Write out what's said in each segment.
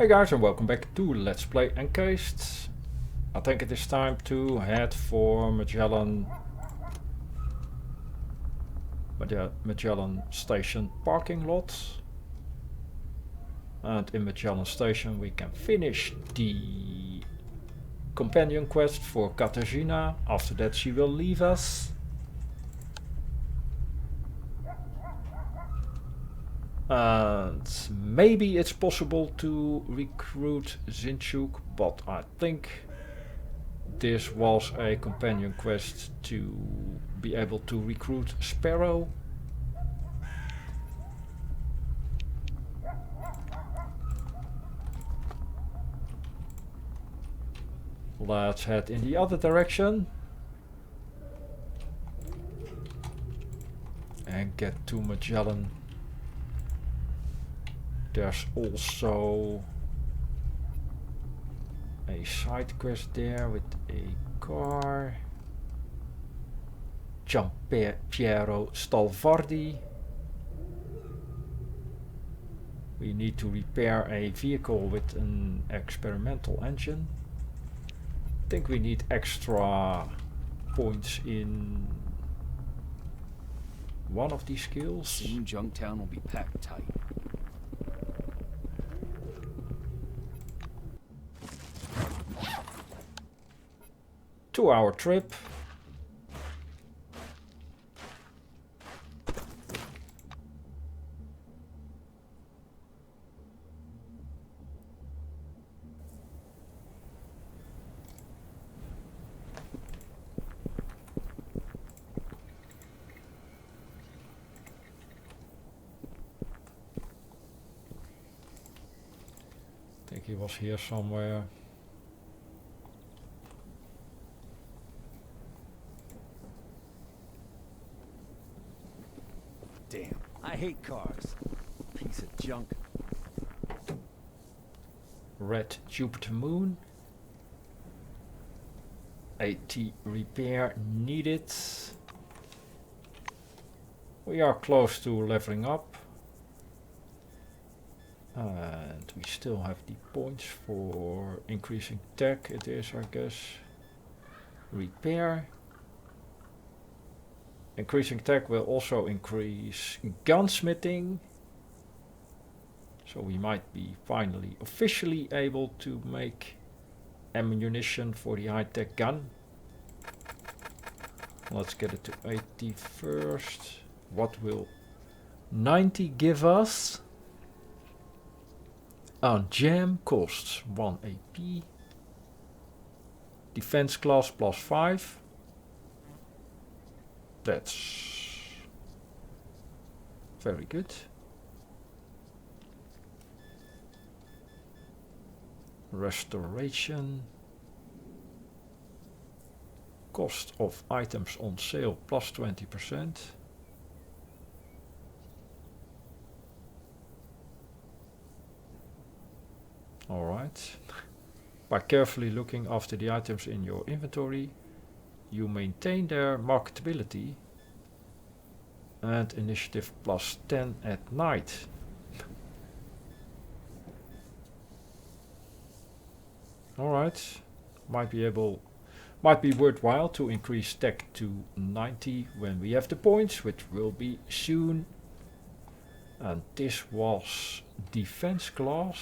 Hey guys, and welcome back to Let's Play Encased. I think it is time to head for Magellan Station parking lot. And in Magellan Station we can finish the companion quest for Katarzyna. After that she will leave us. And maybe it's possible to recruit Zinchuk, but I think this was a companion quest to be able to recruit Sparrow. Let's head in the other direction and get to Magellan. There's also a side quest there with a car. Giampiero Stalvardi. We need to repair a vehicle with an experimental engine. I think we need extra points in one of these skills. Soon Junktown will be packed tight. Two-hour trip. I think he was here somewhere. Damn, I hate cars. Piece of junk. Red Jupiter Moon. AT repair needed. We are close to leveling up. And we still have the points for increasing tech, it is, I guess. Repair. Increasing tech will also increase gunsmithing. So we might be finally officially able to make ammunition for the high-tech gun. Let's get it to 80 first. What will 90 give us? Jam costs 1 AP. Defense class plus 5. That's very good. Restoration. Cost of items on sale plus 20%. Alright. By carefully looking after the items in your inventory, you maintain their marketability and initiative plus 10 at night. Alright. Might be worthwhile to increase tech to 90 when we have the points, which will be soon. And this was defense class.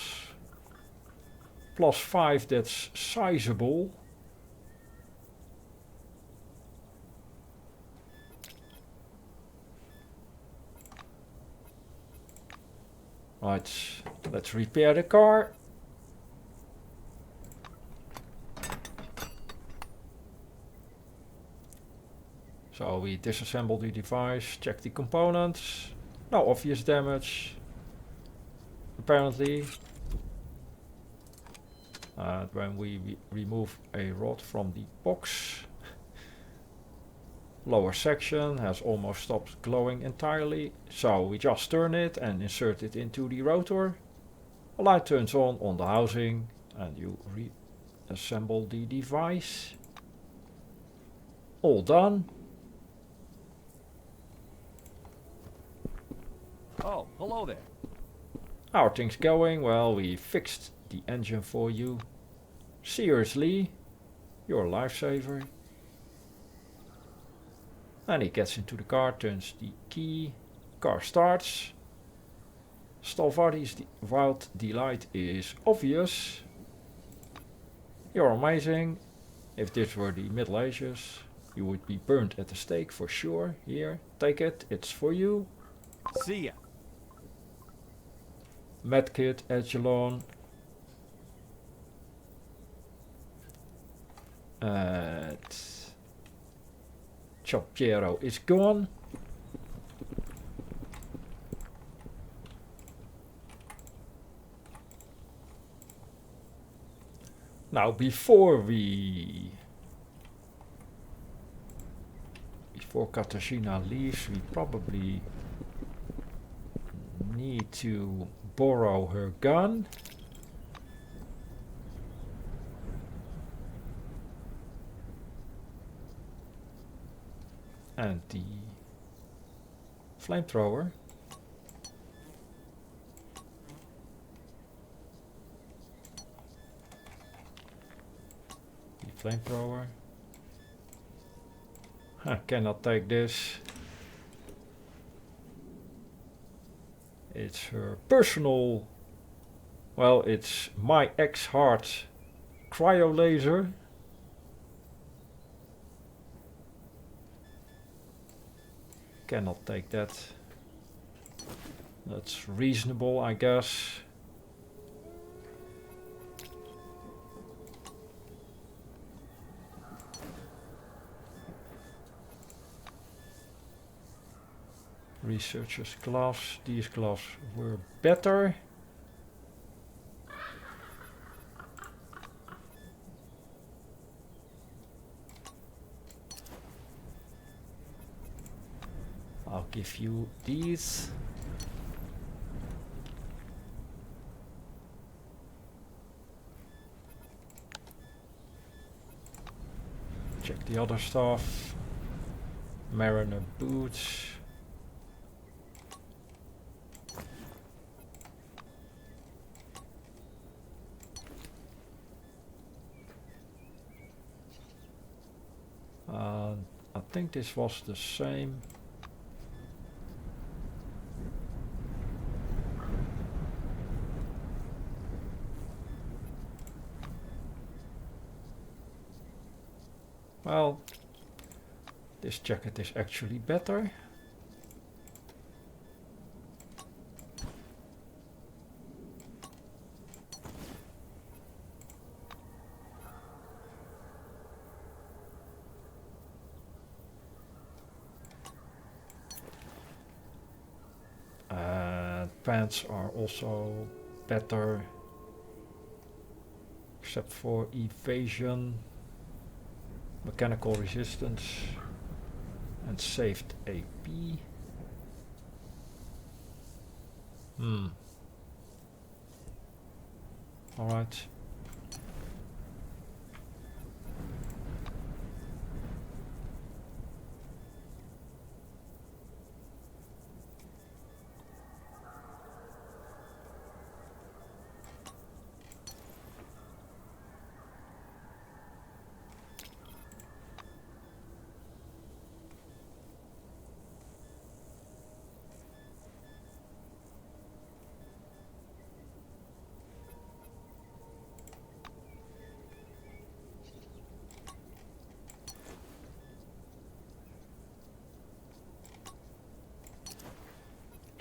Plus 5, that's sizable. Right, let's repair the car. So we disassemble the device, check the components. No obvious damage, apparently. And when we remove a rod from the box, lower section has almost stopped glowing entirely. So we just turn it and insert it into the rotor. A light turns on the housing and you reassemble the device. All done. Oh, hello there. How are things going? Well, we fixed the engine for you. Seriously? You're a lifesaver. And he gets into the car, turns the key. Car starts. Stalvardi's wild delight is obvious. You're amazing. If this were the Middle Ages, you would be burned at the stake for sure. Here, take it. It's for you. See ya. Medkit, Echelon. Choppiero is gone. Now before Katarzyna leaves, we probably need to borrow her gun. And the flamethrower. Flamethrower. I cannot take this. It's her personal, well, it's my ex-heart cryo laser. Cannot take that. That's reasonable, I guess. Researcher's gloves. These gloves were better. I'll give you these. Check the other stuff. Mariner boots. I think this was the same. Well, this jacket is actually better. Pants are also better, except for evasion, mechanical resistance, and saved AP. Alright.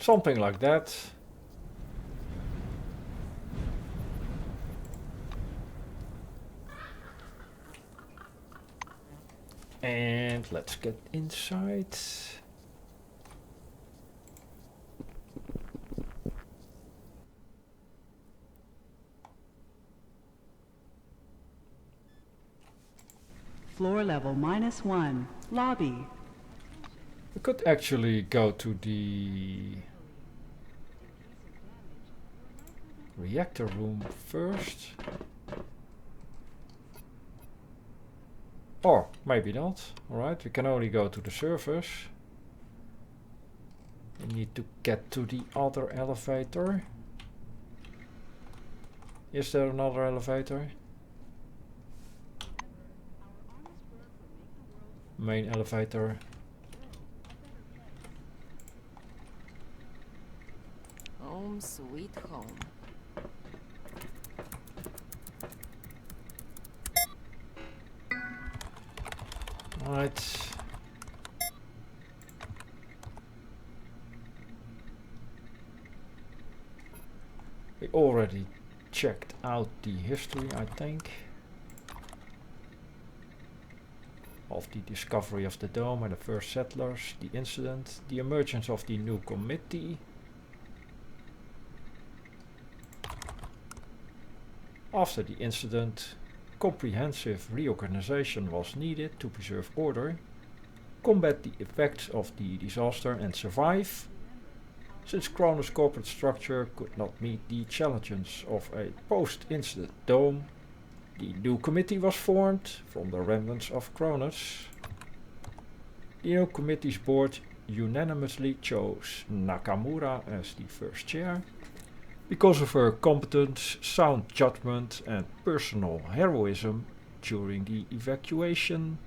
Something like that. And let's get inside. Floor level -1. Lobby. We could actually go to the reactor room first. Or maybe not. Alright, we can only go to the surface. We need to get to the other elevator. Is there another elevator? Main elevator. Home sweet home. Right. We already checked out the history, I think, of the discovery of the dome and the first settlers, the incident, the emergence of the new committee. After the incident, comprehensive reorganization was needed to preserve order, combat the effects of the disaster and survive, since Kronos' corporate structure could not meet the challenges of a post-incident dome. The new committee was formed from the remnants of Kronos. The new committee's board unanimously chose Nakamura as the first chair because of her competence, sound judgment and personal heroism during the evacuation.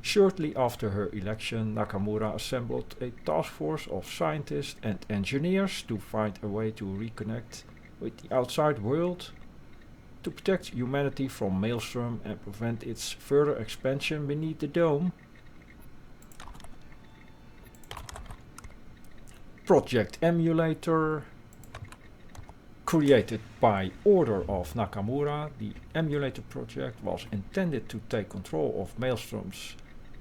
Shortly after her election, Nakamura assembled a task force of scientists and engineers to find a way to reconnect with the outside world, to protect humanity from Maelstrom and prevent its further expansion beneath the dome. Project Emulator. Created by order of Nakamura, the Emulator project was intended to take control of Maelstrom's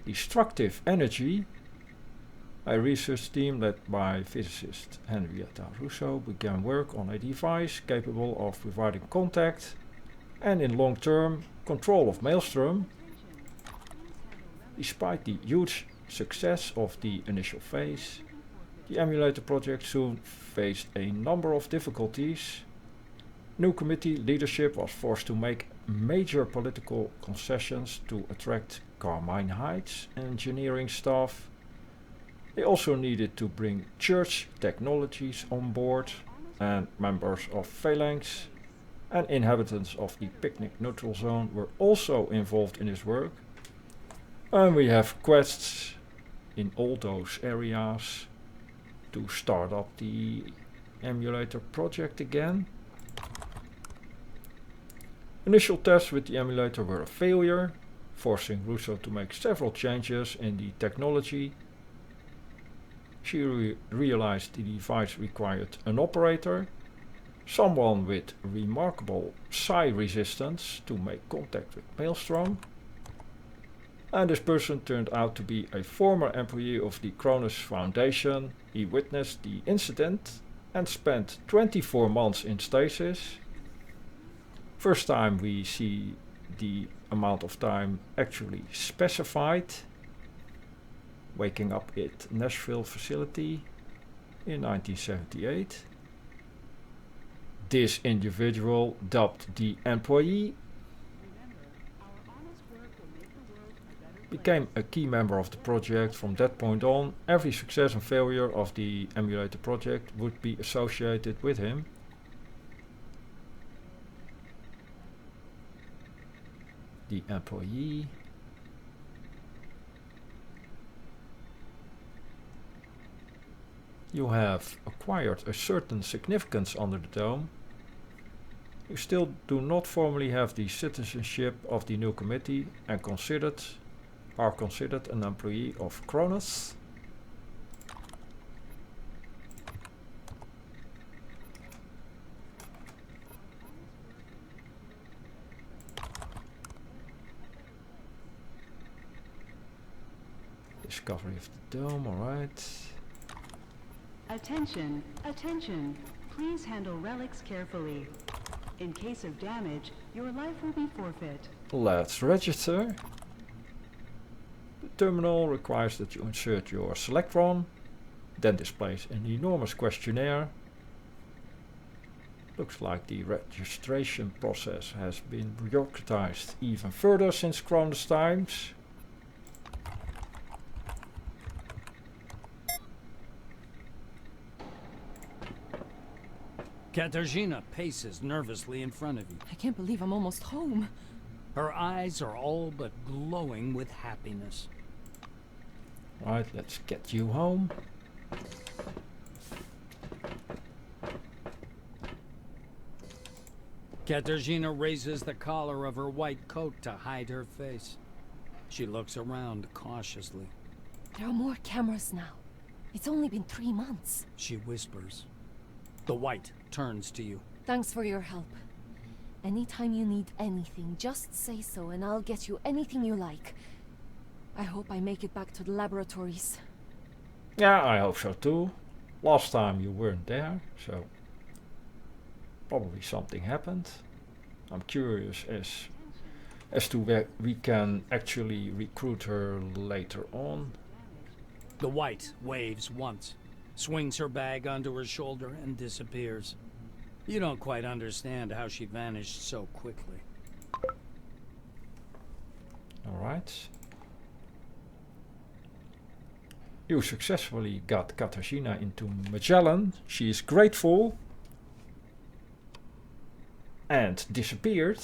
destructive energy. A research team led by physicist Henrietta Russo began work on a device capable of providing contact and in long term control of Maelstrom. Despite the huge success of the initial phase, the Emulator project soon faced a number of difficulties. New committee leadership was forced to make major political concessions to attract Carmine Heights engineering staff. They also needed to bring church technologies on board, and members of Phalanx and inhabitants of the picnic neutral zone were also involved in this work. And we have quests in all those areas to start up the Emulator project again. Initial tests with the emulator were a failure, forcing Russo to make several changes in the technology. She realized the device required an operator, someone with remarkable psi resistance to make contact with Maelstrom. And this person turned out to be a former employee of the Kronos Foundation. He witnessed the incident and spent 24 months in stasis. First time we see the amount of time actually specified. Waking up at Nashville facility in 1978. This individual, dubbed the employee, became a key member of the project. From that point on, every success and failure of the Emulator project would be associated with him. The employee. You have acquired a certain significance under the dome. You still do not formally have the citizenship of the new committee and are considered an employee of Kronos. Discovery of the dome, alright. Attention, attention. Please handle relics carefully. In case of damage, your life will be forfeit. Let's register. The terminal requires that you insert your selectron, then displays an enormous questionnaire. Looks like the registration process has been bureaucratized even further since Kronos times. Katarzyna paces nervously in front of you. I can't believe I'm almost home. Her eyes are all but glowing with happiness. Right, let's get you home. Katarzyna raises the collar of her white coat to hide her face. She looks around cautiously. There are more cameras now. It's only been 3 months. She whispers. The White turns to you. Thanks for your help. Anytime you need anything, just say so and I'll get you anything you like. I hope I make it back to the laboratories. Yeah, I hope so too. Last time you weren't there, so probably something happened. I'm curious as to where we can actually recruit her later on. The White waves once, swings her bag onto her shoulder and disappears. You don't quite understand how she vanished so quickly. Alright. You successfully got Katarzyna into Magellan. She is grateful. And disappeared.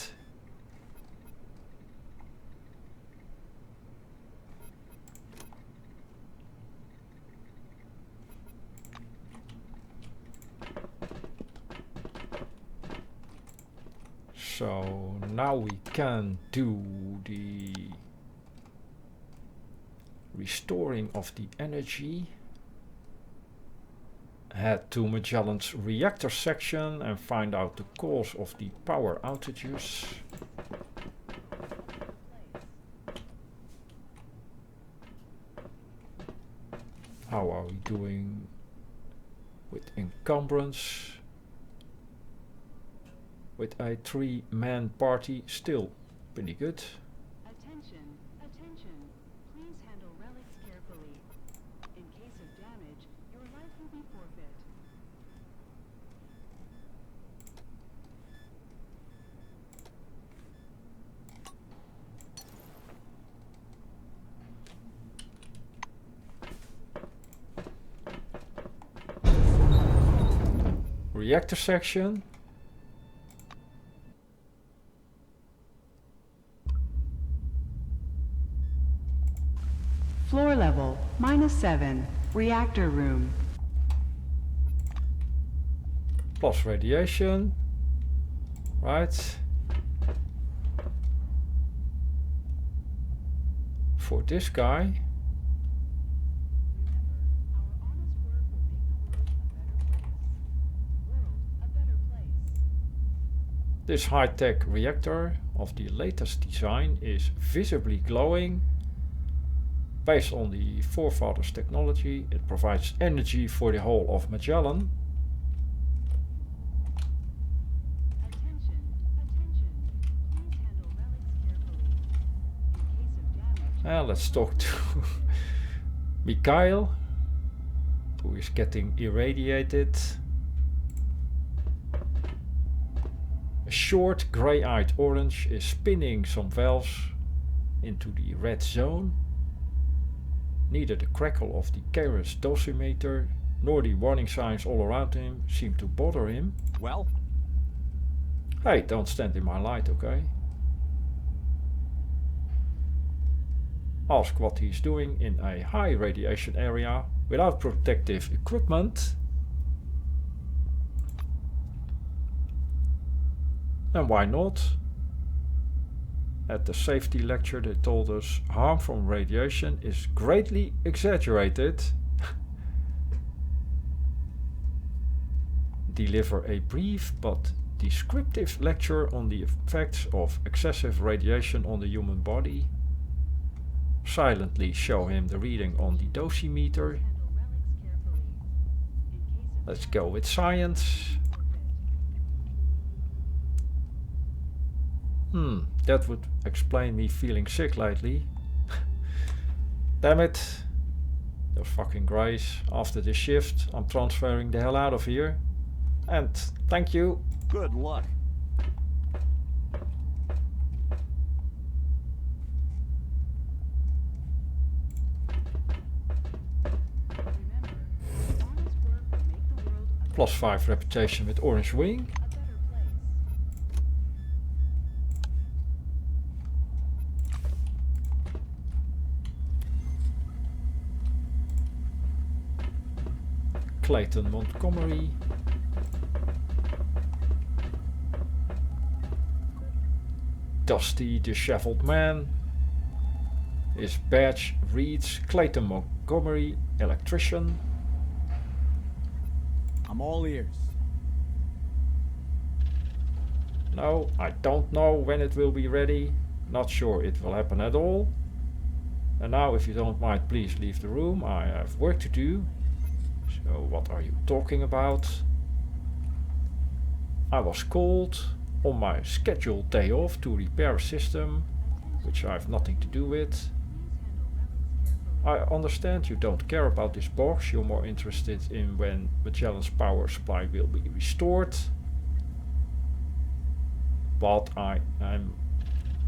So now we can do the restoring of the energy. Head to Magellan's reactor section and find out the cause of the power outages. How are we doing with encumbrance? With a 3-man party, still pretty good. Attention, attention. Please handle relics carefully. In case of damage, your life will be forfeit. Reactor section. Floor level, -7. Reactor room. Plus radiation. Right. For this guy. This high-tech reactor of the latest design is visibly glowing. Based on the forefathers' technology, it provides energy for the whole of Magellan. Attention, attention. Please handle relics carefully. In case of damage. Let's talk to Mikhail, who is getting irradiated. A short grey-eyed orange is spinning some valves into the red zone. Neither the crackle of the Keras dosimeter nor the warning signs all around him seem to bother him. Well? Hey, don't stand in my light, okay? Ask what he's doing in a high radiation area without protective equipment. And why not? At the safety lecture they told us harm from radiation is greatly exaggerated. Deliver a brief but descriptive lecture on the effects of excessive radiation on the human body. Silently show him the reading on the dosimeter. Let's go with science. That would explain me feeling sick lately. Damn it. Those fucking greys. After this shift, I'm transferring the hell out of here. And thank you. Good luck. +5 reputation with Orange Wing. A better place. Clayton Montgomery. Dusty Disheveled Man. His badge reads Clayton Montgomery, Electrician. I'm all ears. No, I don't know when it will be ready. Not sure it will happen at all. And now, if you don't mind, please leave the room. I have work to do. So, what are you talking about? I was called on my scheduled day off to repair a system, which I have nothing to do with. I understand you don't care about this box. You're more interested in when Magellan's power supply will be restored. But I am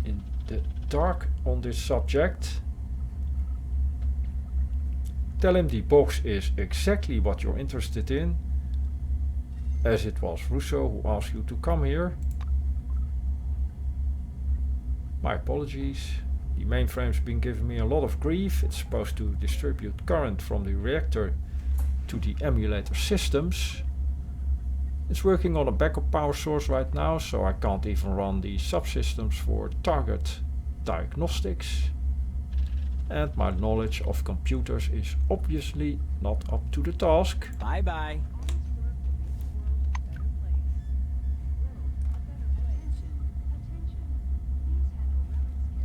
in the dark on this subject. Tell him the box is exactly what you're interested in, as it was Russo who asked you to come here. My apologies. The mainframe's been giving me a lot of grief. It's supposed to distribute current from the reactor to the emulator systems. It's working on a backup power source right now, so I can't even run the subsystems for target diagnostics. And my knowledge of computers is obviously not up to the task. Bye bye.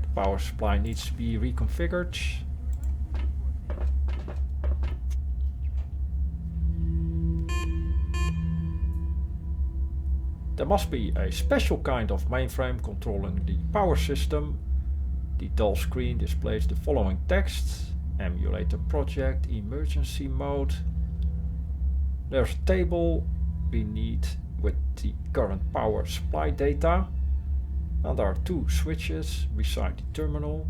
The power supply needs to be reconfigured. There must be a special kind of mainframe controlling the power system. The dull screen displays the following text: Emulator project, emergency mode. There's a table beneath with the current power supply data. And there are two switches beside the terminal.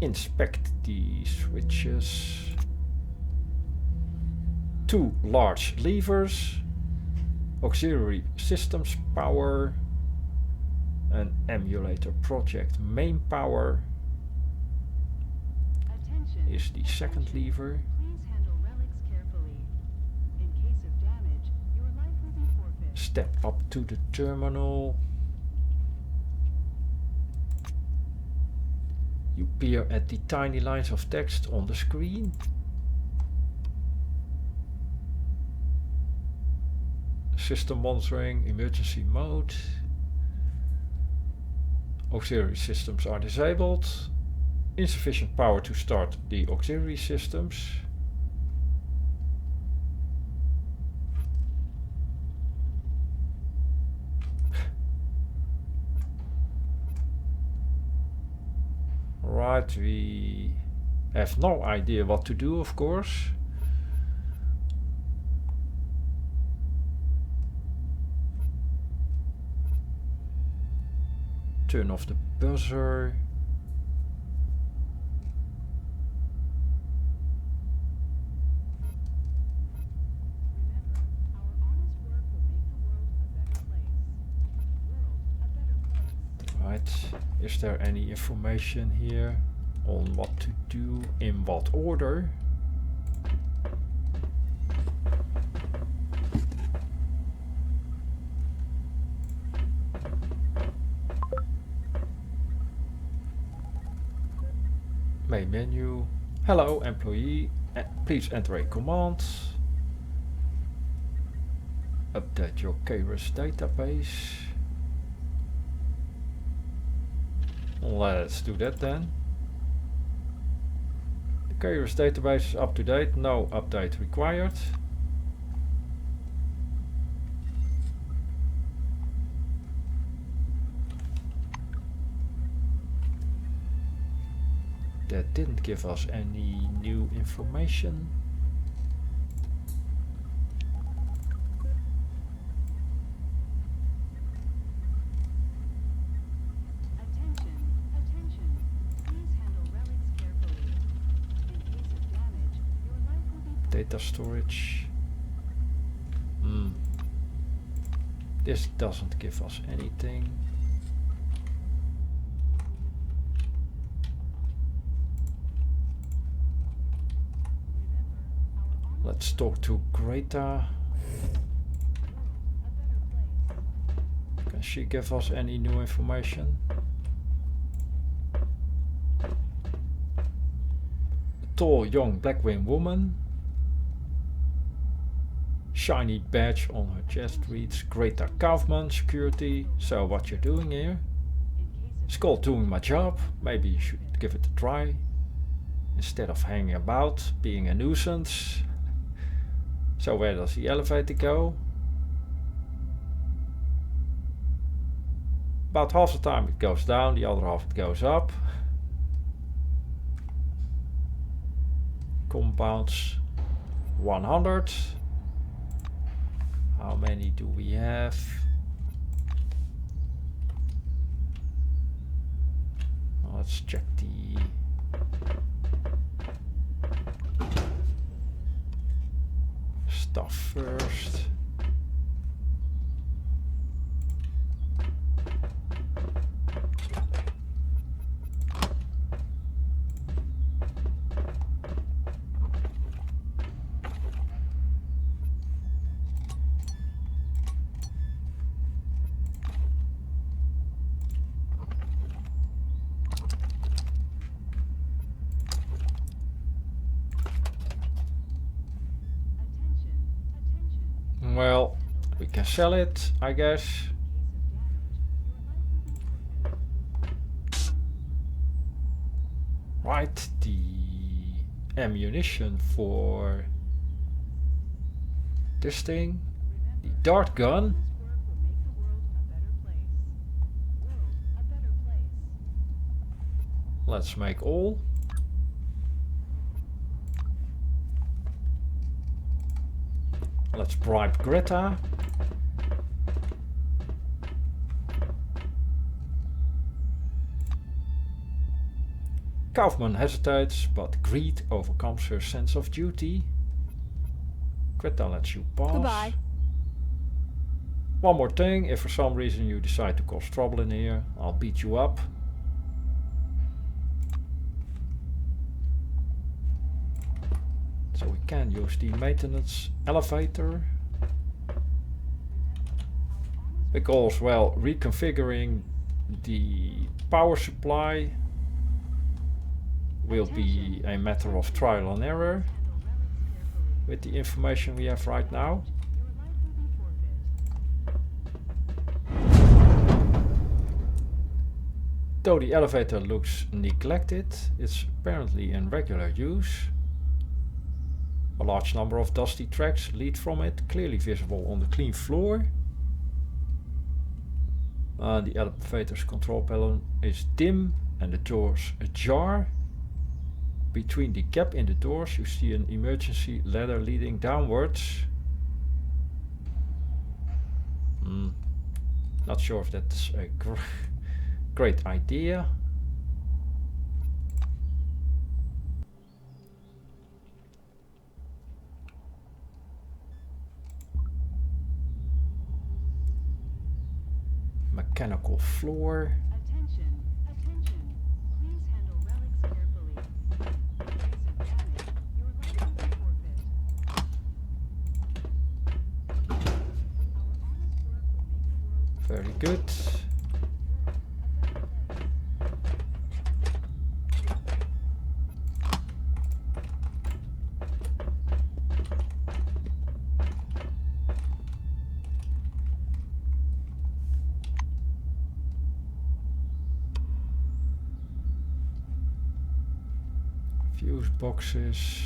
Inspect the switches. Two large levers, auxiliary systems power, an emulator project main power is the second lever. Please handle relics carefully. In case of damage, your life will be forfeit. Step up to the terminal. You peer at the tiny lines of text on the screen. System monitoring, emergency mode. Auxiliary systems are disabled. Insufficient power to start the auxiliary systems. Right, we have no idea what to do, of course. Turn off the buzzer. Remember, our honest work will make the world a better place. World a better place. Right, is there any information here on what to do in what order? Main menu. Hello employee, please enter a command. Update your KRIS database. Let's do that then. The KRIS database is up to date, no update required. That didn't give us any new information. Attention, attention. Please handle relics carefully. In case of damage, your life will be Data storage. This doesn't give us anything. Let's talk to Greta. Can she give us any new information? A tall young Blackwing woman. Shiny badge on her chest reads Greta Kaufman, security. So what you're doing here? It's called doing my job. Maybe you should give it a try. Instead of hanging about, being a nuisance. So where does the elevator go? About half the time it goes down, the other half it goes up. Compounds 100. How many do we have? Let's check the stuff first. Well, we can sell it, I guess. Right, the ammunition for this thing, the dart gun. Let's make all. Let's bribe Greta. Kaufman hesitates, but greed overcomes her sense of duty. Greta lets you pass. Goodbye. One more thing, if for some reason you decide to cause trouble in here, I'll beat you up. So we can use the maintenance elevator. Because, well, reconfiguring the power supply will be a matter of trial and error with the information we have right now. Though the elevator looks neglected, it's apparently in regular use. A large number of dusty tracks lead from it, clearly visible on the clean floor. The elevator's control panel is dim and the doors ajar. Between the gap in the doors you see an emergency ladder leading downwards. Not sure if that's a great idea. Mechanical floor. Attention, attention. Please handle relics carefully. In case of damage, your life will be forfeit. Our honest work will make the world Very good. Fuse boxes.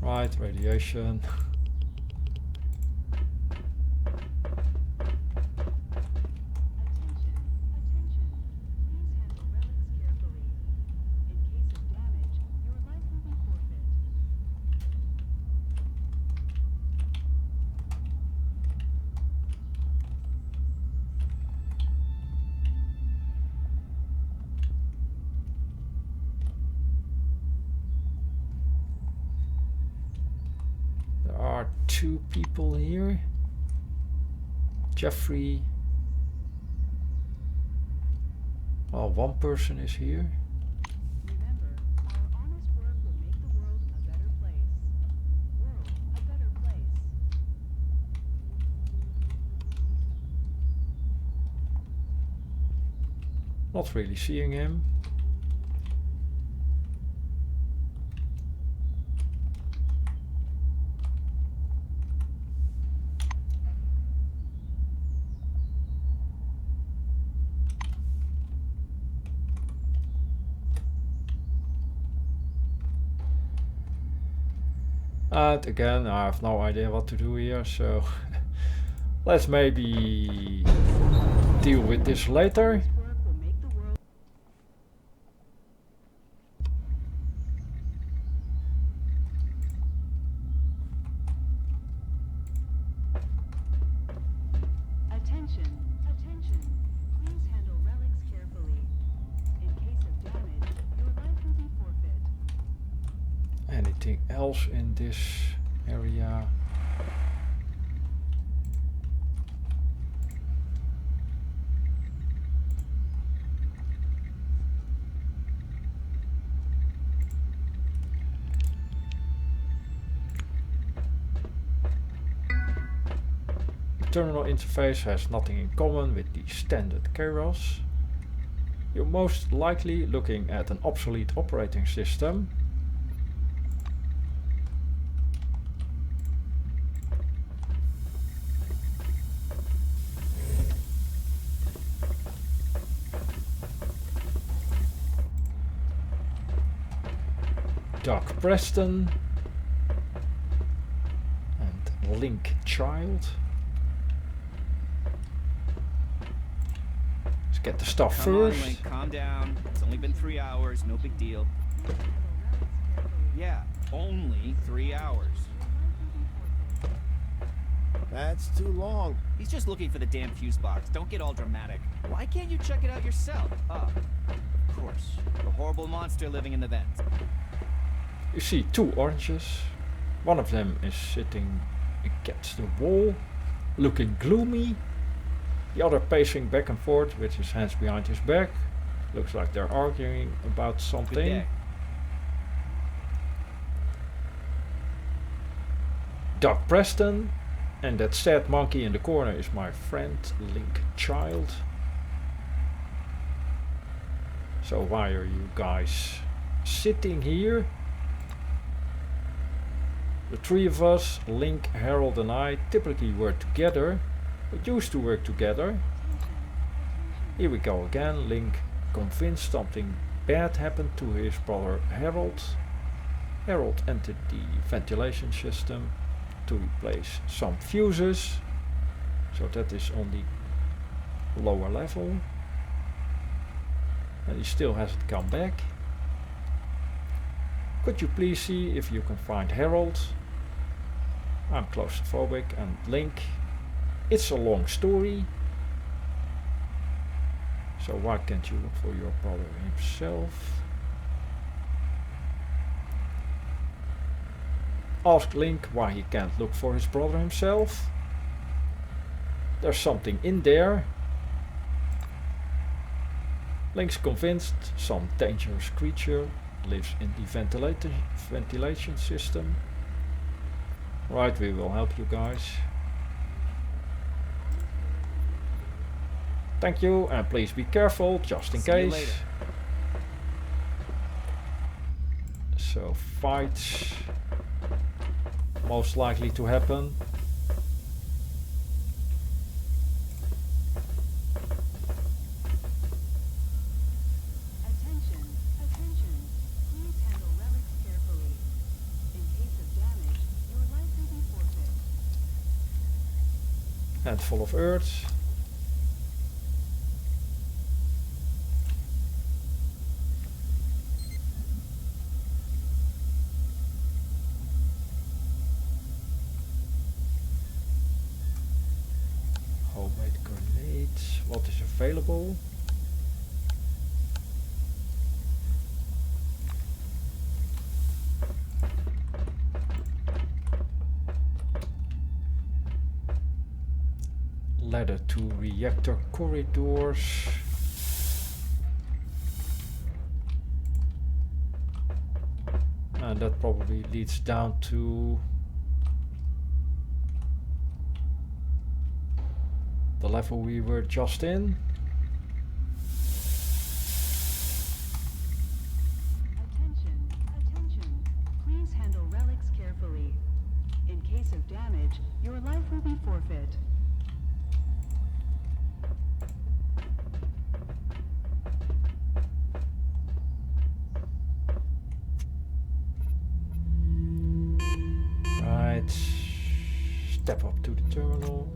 Right, radiation. 2 people here. Jeffrey. Well, 1 person is here. Remember, our honest work will make the world a better place. World a better place. Not really seeing him. And again, I have no idea what to do here, so let's maybe deal with this later. Work will make the world. Attention, attention. Please handle relics carefully. In case of damage, your life will be forfeit. Anything else in this area? Terminal interface has nothing in common with the standard Keros. You're most likely looking at an obsolete operating system. Doc Preston and Link Child. Let's get the stuff Come on, first. Link, calm down. It's only been 3 hours, no big deal. Yeah, only 3 hours. That's too long. He's just looking for the damn fuse box. Don't get all dramatic. Why can't you check it out yourself? Of course. The horrible monster living in the vents. You see 2 oranges. One of them is sitting against the wall, looking gloomy. The other pacing back and forth with his hands behind his back. Looks like they're arguing about Good something. day. Doc Preston. And that sad monkey in the corner is my friend Link Child. So why are you guys sitting here? The 3 of us, Link, Harold and I, typically work together. We used to work together. Here we go again. Link convinced something bad happened to his brother Harold. Harold entered the ventilation system to replace some fuses. So that is on the lower level. And he still hasn't come back. Could you please see if you can find Harold? I'm claustrophobic, and Link. It's a long story. So why can't you look for your brother himself? Ask Link why he can't look for his brother himself. There's something in there. Link's convinced some dangerous creature lives in the ventilation system. Right, we will help you guys. Thank you, and please be careful, just in See you case. later. So fights most likely to happen. Attention, attention. Please handle relics carefully. In case of damage, your life will be forfeit. Handful of earth. Homemade grenades. What is available? ladder to reactor corridors. And that probably leads down to the level we were just in. Attention, attention. Please handle relics carefully. In case of damage, your life will be forfeit. Right. Step up to the terminal.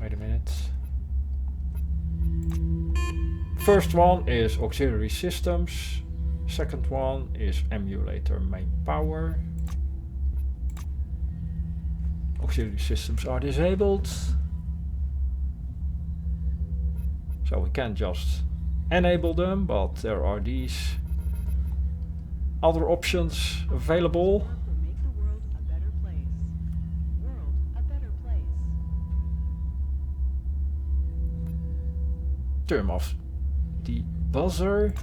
Wait a minute. First one is auxiliary systems. Second one is emulator main power. Auxiliary systems are disabled. So we can just enable them, but there are these other options available. Work will make the world a better place. World a better place. Turn off the buzzer.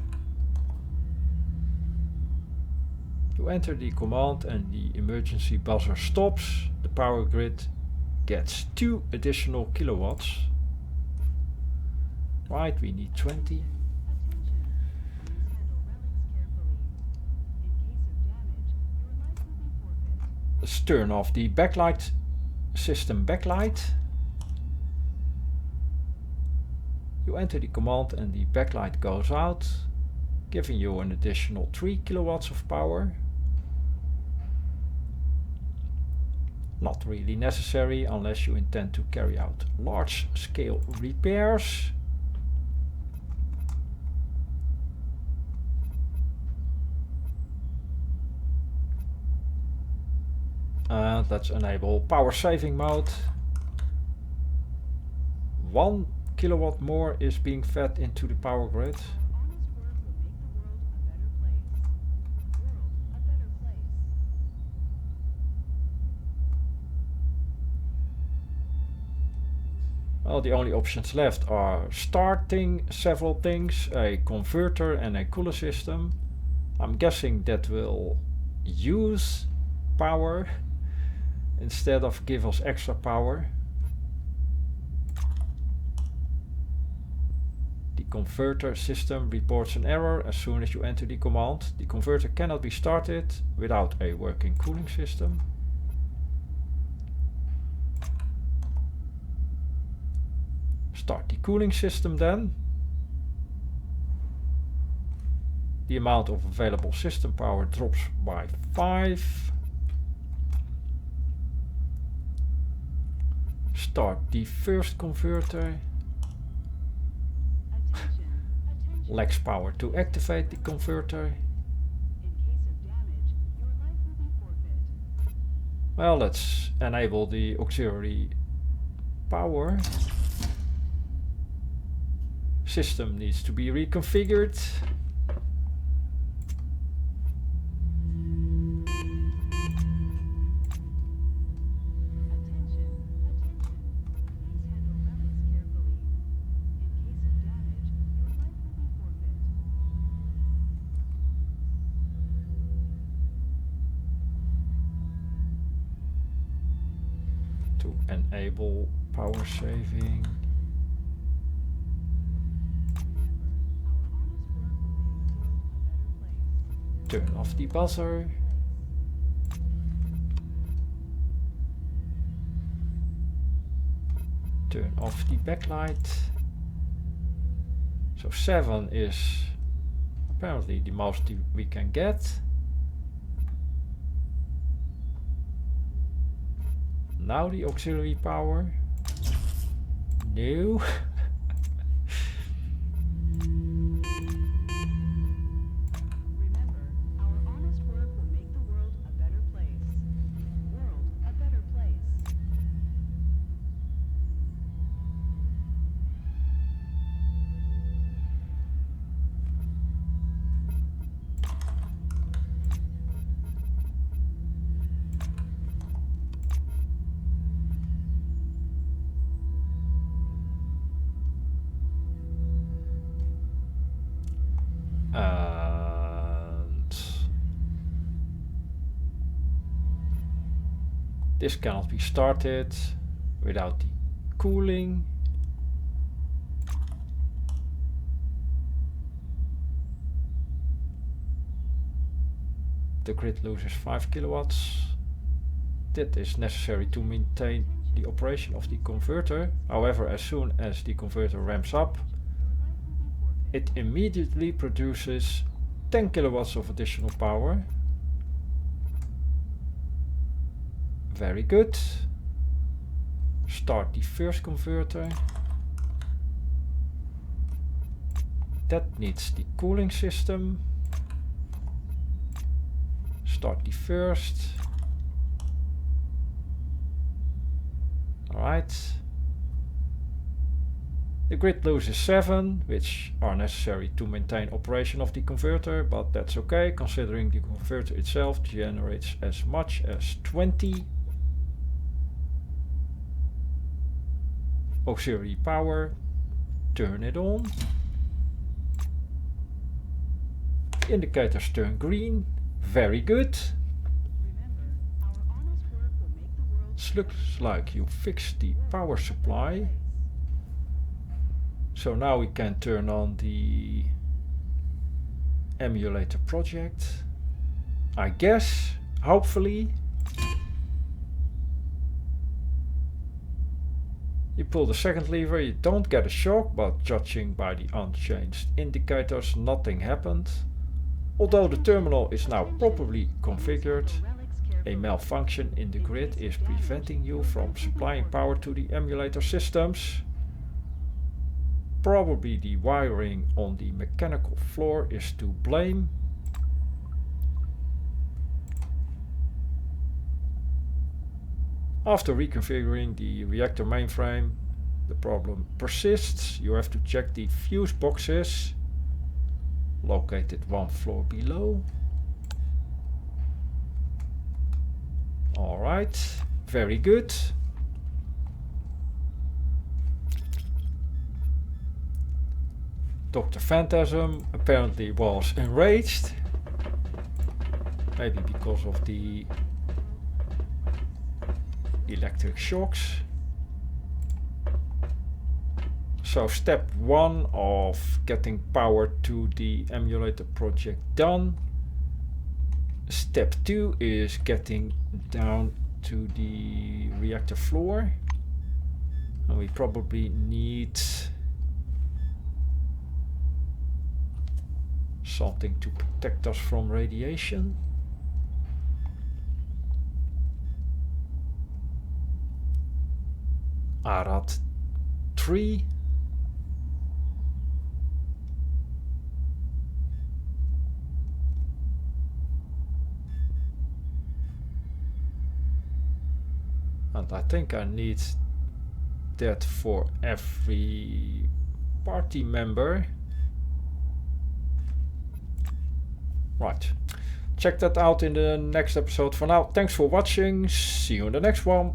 You enter the command and the emergency buzzer stops. The power grid gets 2 additional kilowatts. Right, we need 20. Attention. Please handle relics carefully. In case of damage, your life will be forfeit. Let's turn off the backlight system backlight. You enter the command and the backlight goes out, giving you an additional 3 kilowatts of power. Not really necessary unless you intend to carry out large scale repairs. And let's enable power saving mode. 1 kilowatt more is being fed into the power grid. Honest work will make the world a better place. World a better place. Well, the only options left are starting several things, a converter and a cooler system. I'm guessing that will use power instead of give us extra power. The converter system reports an error as soon as you enter the command. The converter cannot be started without a working cooling system. Start the cooling system then. The amount of available system power drops by 5. Start the first converter. Attention, attention. Lacks power to activate the converter. In case of damage, your life will be forfeit. Well, let's enable the auxiliary power. System needs to be reconfigured. Attention, attention. Please handle relics carefully. In case of damage, your life will be forfeit. To enable power saving. Remember, our honest work will make the world a better place. Turn off the buzzer. Turn off the backlight. So 7 is apparently the most we can get. Now the auxiliary power. No. Remember, our honest work will make the world a better place. World a better place. And this cannot be started without the cooling. The grid loses 5 kilowatts. That is necessary to maintain the operation of the converter. However, as soon as the converter ramps up, it immediately produces 10 kilowatts of additional power. Very good. Start the first converter. That needs the cooling system. Start the first. Alright. The grid loses 7, which are necessary to maintain operation of the converter, but that's okay, considering the converter itself generates as much as 20 auxiliary power. Turn it on. Indicators turn green. Very good. Looks like you fixed the power supply. So now we can turn on the emulator project. I guess, hopefully. You pull the second lever, you don't get a shock, but judging by the unchanged indicators, nothing happened. Although the terminal is now properly configured, a malfunction in the grid is preventing you from supplying power to the emulator systems. Probably the wiring on the mechanical floor is to blame. After reconfiguring the reactor mainframe, the problem persists. You have to check the fuse boxes located one floor below. Alright, very good. Dr. Phantasm apparently was enraged. Maybe because of the electric shocks. So step 1 of getting power to the emulator project done. Step 2 is getting down to the reactor floor. And we probably need something to protect us from radiation. Arad 3. And I think I need that for every party member. Right. Check that out in the next episode. For now, thanks for watching. See you in the next one.